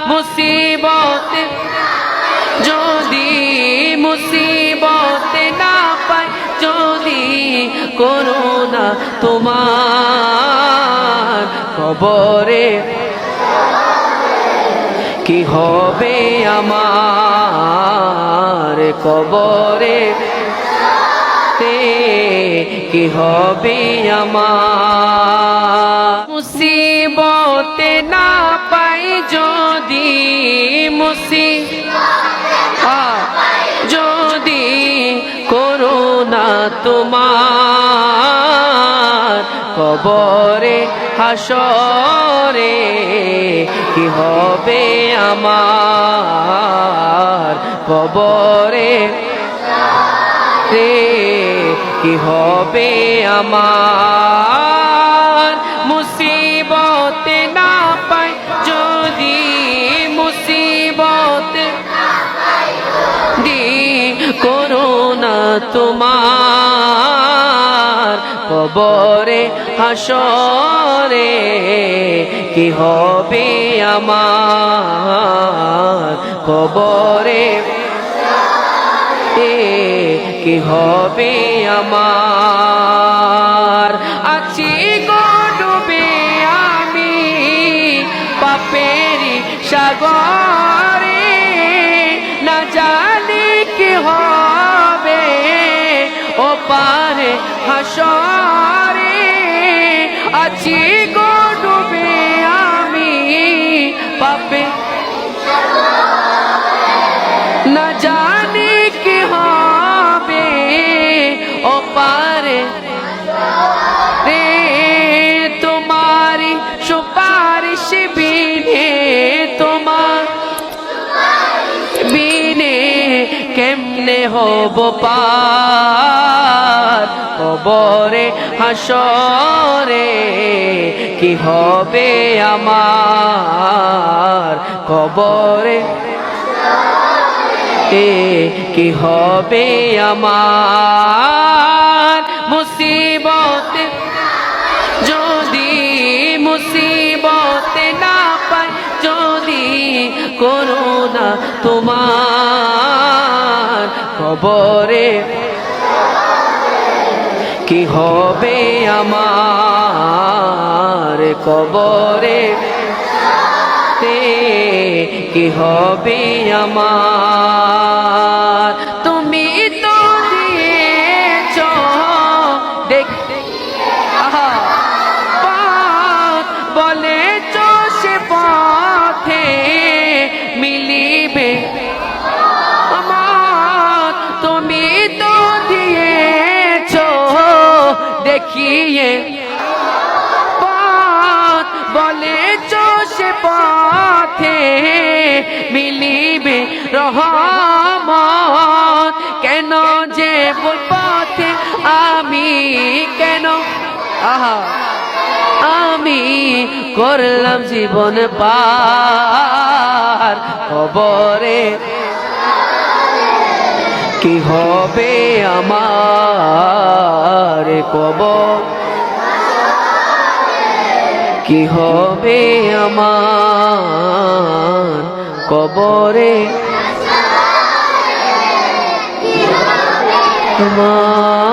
মুসিবতে যদি মুসিবতে না পাই, যদি করুণা তোমার কবরে কি হবে আমার কবরে কি হবে আমার মুসিবতে না পাই যদি যদি করুণা তোমার কবরে হাসরে কি হবে আমার কবরে কি হবে আমার মুসিবতে না পাই যদি মুসিবতে করুণা তোমার কবরে হাসরে কি হবে আমার কবরে কি হবে আমার আছি গো ডুবে আমি পাপেরি সাগরে না জানি কি হবে ও পারে হাসরে আছি গো ডুবে আমি পাপে না জানি কি হবে ও পারে রে তোমারি সুপারিশ বিনে তোমার বিনে কেমনে হব পার কবরে হাসরে কি হবে আমার কবরে কি হবে আমার মুসিবতে যদি মুসিবতে না পাই, যদি করুণা তোমার কবরে কি হবে আমার কবরে কি হবে আমার তুমি তো দিয়েছ দেখতে পথ বলেছ সে পথে মিলিবে আমার তুমি তো দিয়েছ দেখিয়ে পথ বলেছ সে পথে মিলিবে রহমত কেন যে পথে আমি কেন আমি করলাম জীবন পার কবরে কি হবে আমার কবর কি হবে আমার কবরে আমার